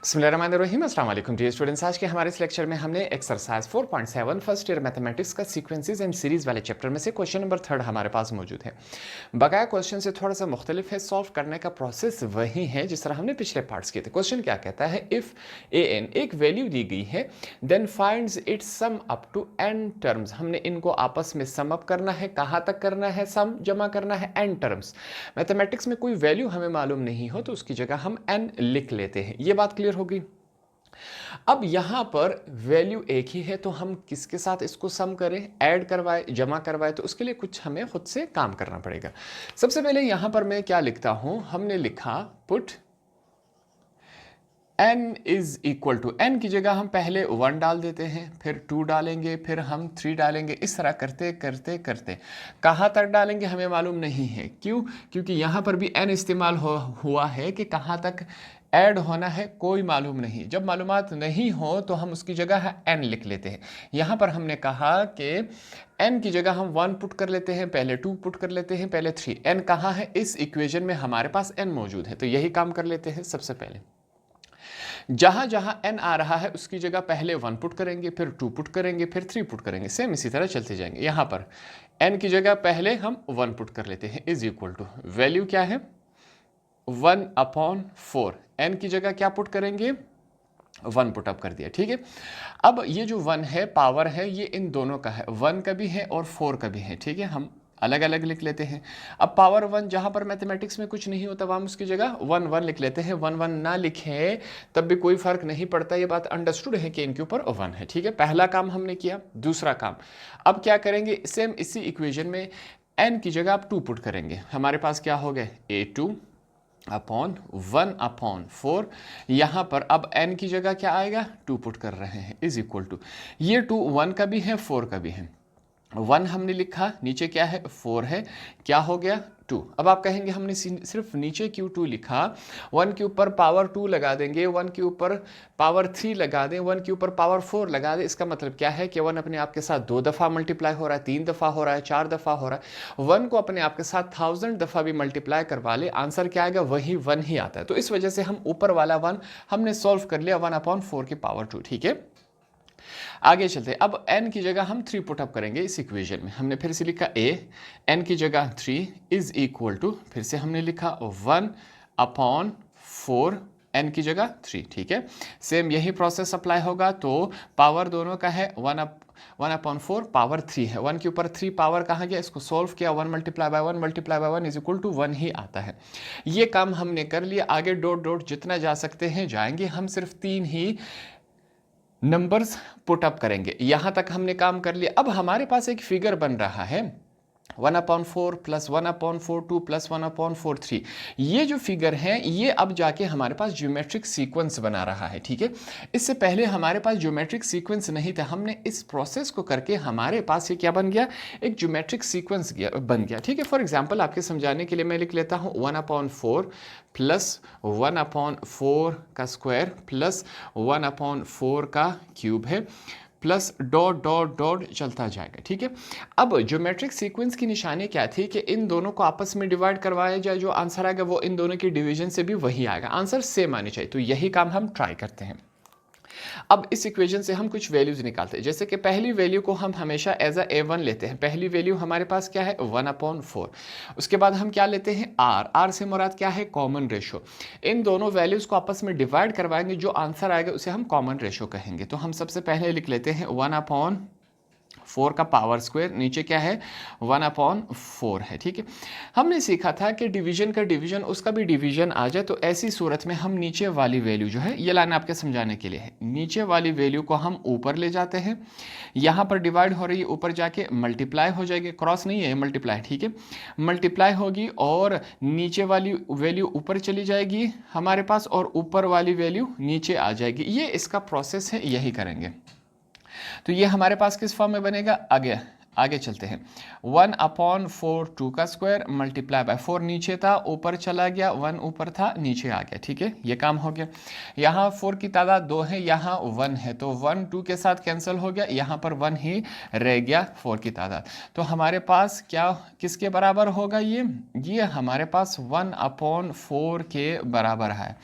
बिस्मिल्लाहिर्रहमानिर्रहीम। अस्सलाम वालेकुम डियर स्टूडेंट्स। आज के हमारे इस लेक्चर में हमने एक्सरसाइज 4.7 फर्स्ट ईयर मैथमेटिक्स का सीक्वेंसेस एंड सीरीज वाले चैप्टर में से क्वेश्चन नंबर 3 हमारे पास मौजूद है। बकाया क्वेश्चन से थोड़ा सा मुख्तलिफ है, सॉल्व करने का प्रोसेस वही है जिस तरह हमने पिछले पार्ट्स किए थे। क्वेश्चन क्या कहता है, इफ ए एन एक वैल्यू दी गई है then finds its sum up to n terms. हमने इनको आपस में सम अप करना है। कहाँ तक करना है? सम जमा करना है एन टर्म्स। मैथमेटिक्स में कोई वैल्यू हमें मालूम नहीं हो तो उसकी जगह हम एन लिख लेते हैं। ये बात क्लियर होगी। अब यहां पर वैल्यू एक ही है तो हम किसके साथ इसको सम करें, ऐड करवाए, जमा करवाए, तो उसके लिए कुछ हमें खुद से काम करना पड़ेगा। सबसे पहले यहां पर मैं क्या लिखता हूं, हमने लिखा put n is equal to, n की जगह हम पहले 1 डाल देते हैं, फिर 2 डालेंगे, फिर हम 3 डालेंगे। इस तरह करते करते करते कहाँ तक डालेंगे हमें मालूम नहीं है। क्यों? क्योंकि यहाँ पर भी n इस्तेमाल हुआ है कि कहाँ तक ऐड होना है कोई मालूम नहीं। जब मालूमात नहीं हो तो हम उसकी जगह n लिख लेते हैं। यहाँ पर हमने कहा कि n की जगह हम 1 पुट कर लेते हैं, पहले 2 पुट कर लेते हैं, पहले 3। n कहाँ है? इस इक्वेशन में हमारे पास n मौजूद है, तो यही काम कर लेते हैं। सबसे पहले जहां जहां n आ रहा है उसकी जगह पहले 1 पुट करेंगे, फिर 2 पुट करेंगे, फिर 3 पुट करेंगे। सेम इसी तरह चलते जाएंगे। यहां पर n की जगह पहले हम 1 पुट कर लेते हैं, इज इक्वल टू वैल्यू क्या है 1/4। n की जगह क्या पुट करेंगे? 1 पुट अप कर दिया। ठीक है। अब ये जो 1 है पावर है, ये इन दोनों का है, 1 का भी है और 4 का भी है। ठीक है, हम अलग अलग लिख लेते हैं। अब पावर 1 जहां पर मैथमेटिक्स में कुछ नहीं होता वहां हम उसकी जगह 1 1 लिख लेते हैं। 1 1 ना लिखें तब भी कोई फर्क नहीं पड़ता। ये बात अंडरस्टूड है कि इनके ऊपर 1 है। ठीक है, पहला काम हमने किया। दूसरा काम अब क्या करेंगे, सेम इसी इक्वेशन में n की जगह आप 2 पुट करेंगे। हमारे पास क्या हो गया a2 अपॉन 1/4। यहां पर अब n की जगह क्या आएगा? 2 पुट कर रहे हैं, इज इक्वल टू ये 2 1 का भी है 4 का भी है। 1 हमने लिखा, नीचे क्या है 4 है, क्या हो गया 2। अब आप कहेंगे हमने सिर्फ नीचे क्यों 2 लिखा? 1 के ऊपर पावर 2 लगा देंगे, 1 के ऊपर पावर 3 लगा दें, 1 के ऊपर पावर 4 लगा दें। इसका मतलब क्या है कि 1 अपने आप के साथ 2 दफ़ा मल्टीप्लाई हो रहा है, 3 दफ़ा हो रहा है, 4 दफ़ा हो रहा है। 1 को अपने आप के साथ 1000 दफ़ा भी मल्टीप्लाई करवा ले, आंसर क्या आएगा? वही 1 ही आता है। तो इस वजह से हम ऊपर वाला 1 हमने सॉल्व कर लिया 1/4 की पावर 2। ठीक है, आगे चलते हैं। अब n की जगह हम 3 पुट अप करेंगे इस इक्वेशन में। हमने फिर से लिखा a, n की जगह 3 इज इक्वल टू, फिर से हमने लिखा 1/4, n की जगह 3। ठीक है, सेम यही प्रोसेस अप्लाई होगा। तो पावर दोनों का है 1/4, पावर 3 है, 1 के ऊपर 3 पावर कहाँ गया? इसको सॉल्व किया, 1 multiply by 1 multiply by 1 is equal to 1 ही आता है। ये काम हमने कर लिया। आगे डॉट डॉट जितना जा सकते हैं जाएंगे। हम सिर्फ 3 ही नंबर्स पुट अप करेंगे। यहां तक हमने काम कर लिया। अब हमारे पास एक फिगर बन रहा है 1/4 प्लस 1/4 2 प्लस 1/4 3। ये जो फिगर है ये अब जाके हमारे पास ज्योमेट्रिक सीक्वेंस बना रहा है। ठीक है, इससे पहले हमारे पास ज्योमेट्रिक सीक्वेंस नहीं था। हमने इस प्रोसेस को करके हमारे पास ये क्या बन गया? एक ज्योमेट्रिक सीक्वेंस बन गया। ठीक है, फॉर एग्जांपल आपके समझाने के लिए मैं लिख लेता हूँ 1/4 प्लस 1/4 का स्क्वायर प्लस 1/4 का क्यूब है, प्लस डॉट डॉट डॉट चलता जाएगा। ठीक है, अब ज्योमेट्रिक सीक्वेंस की निशानी क्या थी कि इन दोनों को आपस में डिवाइड करवाया जाए, जो आंसर आएगा वो इन दोनों की डिवीजन से भी वही आएगा, आंसर सेम आनी चाहिए। तो यही काम हम ट्राई करते हैं। अब इस इक्वेशन से हम कुछ वैल्यूज निकालते हैं। जैसे कि पहली वैल्यू को हम हमेशा एज अ a1 लेते हैं। पहली वैल्यू हमारे पास क्या है? 1/4। उसके बाद हम क्या लेते हैं? r से मुराद क्या है? Common ratio. इन दोनों वैल्यूज को आपस में डिवाइड करवाएंगे, जो आंसर आएगा उसे हम कॉमन रेशो कहेंगे। तो हम सबसे पहले लिख लेते हैं 1/4 का पावर स्क्वायर, नीचे क्या है 1/4 है। ठीक है, हमने सीखा था कि डिवीजन का डिवीजन उसका भी डिवीजन आ जाए, तो ऐसी सूरत में हम नीचे वाली वैल्यू जो है, ये लाइन आपके समझाने के लिए है, नीचे वाली वैल्यू को हम ऊपर ले जाते हैं। यहाँ पर डिवाइड हो रही है, ऊपर जाके मल्टीप्लाई हो जाएगी, क्रॉस नहीं है मल्टीप्लाई। ठीक है, मल्टीप्लाई होगी और नीचे वाली वैल्यू ऊपर चली जाएगी हमारे पास और ऊपर वाली वैल्यू नीचे आ जाएगी। ये इसका प्रोसेस है, यही करेंगे। तो ये हमारे पास किस फॉर्म में बनेगा? आगे आगे चलते हैं। 1/4 2 का स्क्वायर मल्टीप्लाई बाय 4 नीचे था ऊपर चला गया, 1 ऊपर था नीचे आ गया, ठीक है, ये काम हो गया। यहाँ 4 की तादाद 2 है, यहाँ 1 है, तो 1 2 के साथ कैंसिल हो गया, यहाँ पर 1 ही रह गया 4 की तादाद। तो हमारे पास क्या किसके बराबर होगा ये हमारे पास 1/4 के बराबर है।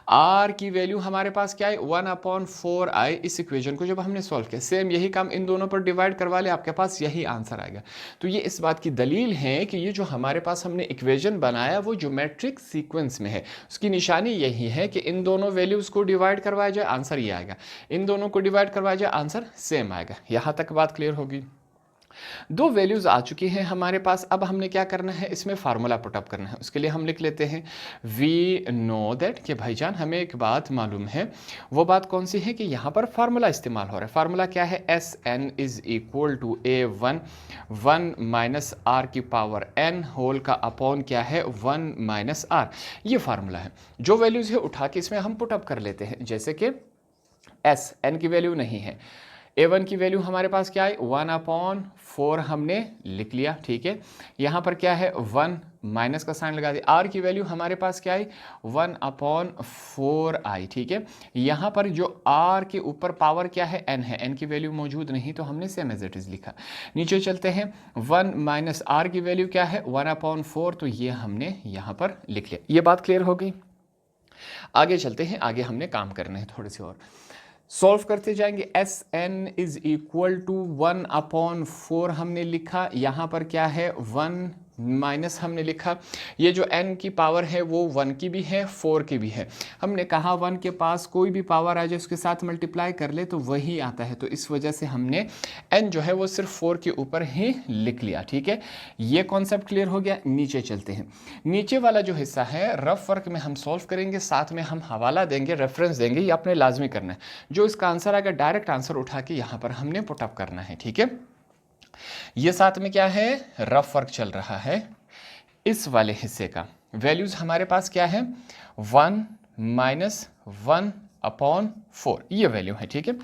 आर की वैल्यू हमारे पास क्या है 1/4 आई। इस इक्वेशन को जब हमने सॉल्व किया, सेम यही काम इन दोनों पर डिवाइड करवा ले, आपके पास यही आंसर आएगा। तो ये इस बात की दलील है कि ये जो हमारे पास हमने इक्वेशन बनाया वो ज्योमेट्रिक सीक्वेंस में है। उसकी निशानी यही है कि इन दोनों वैल्यूज को डिवाइड करवाया जाए, आंसर ये आएगा, इन दोनों को डिवाइड करवाया जाए, आंसर सेम आएगा। यहां तक बात क्लियर होगी। दो वैल्यूज आ चुकी हैं हमारे पास, अब हमने क्या करना है, इसमें फार्मूला पुटअप करना है। उसके लिए हम लिख लेते हैं वी नो दैट कि भाईजान हमें एक बात मालूम है। वो बात कौन सी है कि यहाँ पर फार्मूला इस्तेमाल हो रहा है। फार्मूला क्या है, s n is equal to a1 minus R की पावर n होल का अपॉन क्या है 1 माइनस आर। ये फार्मूला है। जो वैल्यूज है उठा के इसमें हम पुटअप कर लेते हैं। जैसे कि एस एन की वैल्यू नहीं है, a1 की वैल्यू हमारे पास क्या है 1/4 हमने लिख लिया, ठीक है। यहाँ पर क्या है 1 माइनस का साइन लगा दिया। r की वैल्यू हमारे पास क्या है 1/4i, ठीक है। यहाँ पर जो r के ऊपर पावर क्या है n है, n की वैल्यू मौजूद नहीं तो हमने सेम एज इट इज लिखा। नीचे चलते हैं 1 माइनस r की वैल्यू क्या है 1/4, तो ये हमने यहाँ पर लिख लिया। ये बात क्लियर हो गई। आगे चलते हैं, आगे हमने काम करने हैं थोड़े से और सॉल्व करते जाएंगे। S n is equal to 1/4 हमने लिखा, यहाँ पर क्या है 1 माइनस हमने लिखा। ये जो n की पावर है वो 1 की भी है 4 की भी है। हमने कहा 1 के पास कोई भी पावर आ जाए उसके साथ मल्टीप्लाई कर ले तो वही आता है, तो इस वजह से हमने n जो है वो सिर्फ 4 के ऊपर ही लिख लिया, ठीक है। ये कॉन्सेप्ट क्लियर हो गया। नीचे चलते हैं। नीचे वाला जो हिस्सा है रफ वर्क में हम सॉल्व करेंगे, साथ में हम हवाला देंगे, रेफरेंस देंगे, ये आपने लाजमी करना है। जो इसका आंसर आएगा डायरेक्ट आंसर उठा के यहाँ पर हमने पुटअप करना है, ठीक है। ये साथ में क्या है रफ वर्क चल रहा है। इस वाले हिस्से का वैल्यूज हमारे पास क्या है 1 माइनस 1/4, ये वैल्यू है, ठीक है।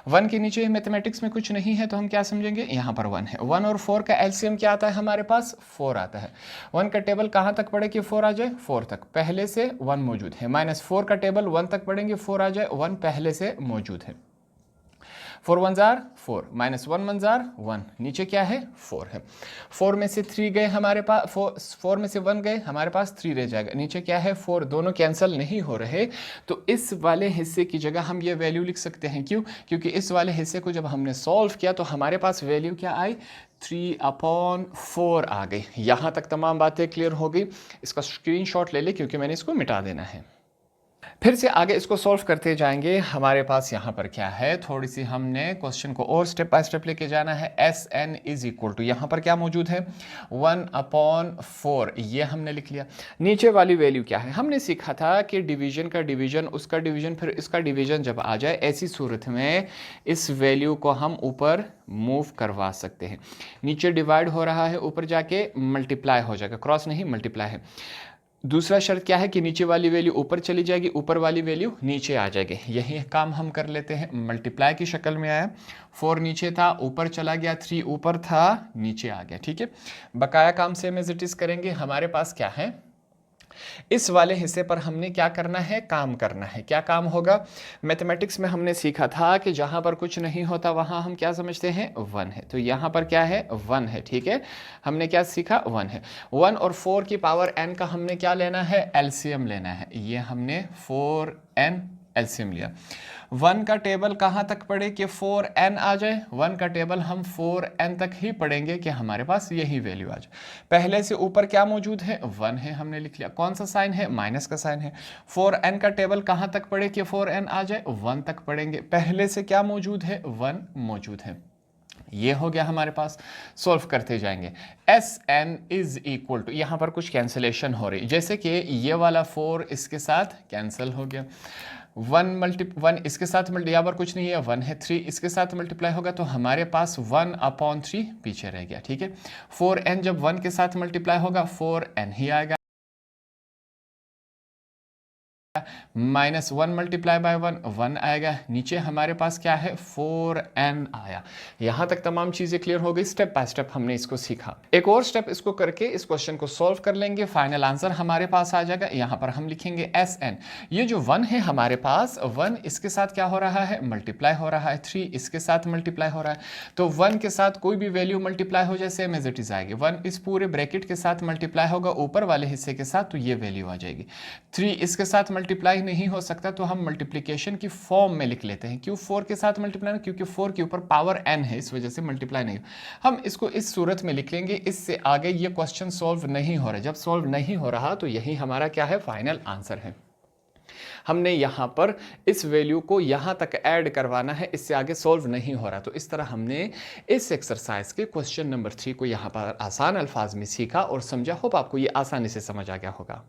1 के नीचे मैथमेटिक्स में कुछ नहीं है तो हम क्या समझेंगे, यहाँ पर 1 है। 1 और 4 का एलसीएम क्या आता है हमारे पास 4 आता है। 1 का टेबल कहाँ तक पढ़े कि 4 आ जाए 4 तक, पहले से 1 मौजूद है। माइनस 4 का टेबल 1 तक पढ़ेंगे 4 आ जाए, 1 पहले से मौजूद है। 4 1 जार 4 माइनस 1 1 जार 1, नीचे क्या है 4 है। 4 में से 3 गए हमारे पास, 4 में से 1 गए हमारे पास 3 रह जाएगा, नीचे क्या है 4, दोनों कैंसिल नहीं हो रहे। तो इस वाले हिस्से की जगह हम ये वैल्यू लिख सकते हैं, क्यों, क्योंकि इस वाले हिस्से को जब हमने सॉल्व किया तो हमारे पास वैल्यू क्या आई 3/4 आ गई। यहाँ तक तमाम बातें क्लियर हो गई। इसका स्क्रीनशॉट ले ले क्योंकि मैंने इसको मिटा देना है। फिर से आगे इसको सॉल्व करते जाएंगे। हमारे पास यहाँ पर क्या है, थोड़ी सी हमने क्वेश्चन को और स्टेप बाय स्टेप लेके जाना है। S n is equal to यहाँ पर क्या मौजूद है 1/4, ये हमने लिख लिया। नीचे वाली वैल्यू क्या है, हमने सीखा था कि डिवीजन का डिवीजन, उसका डिवीजन, फिर इसका डिवीजन जब आ जाए ऐसी सूरत में इस वैल्यू को हम ऊपर मूव करवा सकते हैं। नीचे डिवाइड हो रहा है, ऊपर जाके मल्टीप्लाई हो जाएगा, क्रॉस नहीं मल्टीप्लाई है। दूसरा शर्त क्या है कि नीचे वाली वैल्यू ऊपर चली जाएगी, ऊपर वाली वैल्यू नीचे आ जाएगी। यही काम हम कर लेते हैं। मल्टीप्लाई की शक्ल में आया, 4 नीचे था ऊपर चला गया, 3 ऊपर था नीचे आ गया, ठीक है। बकाया काम सेम एज इट इज करेंगे। हमारे पास क्या है, इस वाले हिस्से पर हमने क्या करना है, काम करना है। क्या काम होगा, मैथमेटिक्स में हमने सीखा था कि जहां पर कुछ नहीं होता वहां हम क्या समझते हैं 1 है, तो यहां पर क्या है 1 है, ठीक है। हमने क्या सीखा 1 है। 1 और 4 की पावर n का हमने क्या लेना है, एलसीएम लेना है। ये हमने 4n एलसीएम लिया। 1 का टेबल कहाँ तक पढ़े कि 4n आ जाए, 1 का टेबल हम 4n तक ही पढ़ेंगे कि हमारे पास यही वैल्यू आ जाए। पहले से ऊपर क्या मौजूद है 1 है, हमने लिख लिया। कौन सा साइन है, माइनस का साइन है। 4n का टेबल कहाँ तक पढ़े कि 4n आ जाए, 1 तक पढ़ेंगे। पहले से क्या मौजूद है 1 मौजूद है। ये हो गया हमारे पास। सॉल्व करते जाएंगे। S n is equal to, यहाँ पर कुछ कैंसिलेशन हो रही, जैसे कि ये वाला 4 इसके साथ कैंसिल हो गया। 1 इसके साथ यहाँ पर कुछ नहीं है, 1 है। 3 इसके साथ मल्टीप्लाई होगा तो हमारे पास 1/3 पीछे रह गया, ठीक है। 4n जब 1 के साथ मल्टीप्लाई होगा 4n ही आएगा। -1 मल्टीप्लाई बाय 1 1 आएगा, नीचे हमारे पास क्या है 4n आया। यहाँ तक तमाम चीज़ें क्लियर हो गई, स्टेप बाय स्टेप हमने इसको सीखा। एक और स्टेप इसको करके इस क्वेश्चन को सॉल्व कर लेंगे, फाइनल आंसर हमारे पास आ जाएगा। यहाँ पर हम लिखेंगे Sn, ये जो 1 है हमारे पास, 1 इसके साथ क्या हो रहा है, मल्टीप्लाई हो रहा है, 3 इसके साथ मल्टीप्लाई हो रहा है, तो 1 के साथ कोई भी वैल्यू मल्टीप्लाई हो जाए सेम एज इट इज आएगी। 1 इस पूरे ब्रैकेट के साथ मल्टीप्लाई होगा ऊपर वाले हिस्से के साथ, तो ये वैल्यू आ जाएगी। 3 इसके साथ मल्टीप्लाई नहीं हो सकता, तो हम मल्टीप्लिकेशन की फॉर्म में लिख लेते हैं। क्यों 4 के साथ मल्टीप्लाई, क्योंकि 4 के ऊपर पावर n है, इस वजह से मल्टीप्लाई नहीं। हम इसको इस सूरत में लिख लेंगे, इससे आगे ये क्वेश्चन सॉल्व नहीं हो रहा। जब सॉल्व नहीं हो रहा तो यही हमारा क्या है, फाइनल आंसर है। हमने यहाँ पर इस वैल्यू को यहाँ तक ऐड करवाना है, इससे आगे सॉल्व नहीं हो रहा। तो इस तरह हमने इस एक्सरसाइज के क्वेश्चन नंबर 3 को यहाँ पर आसान अल्फाज में सीखा और समझा। होप आपको ये आसानी से समझ आ गया होगा।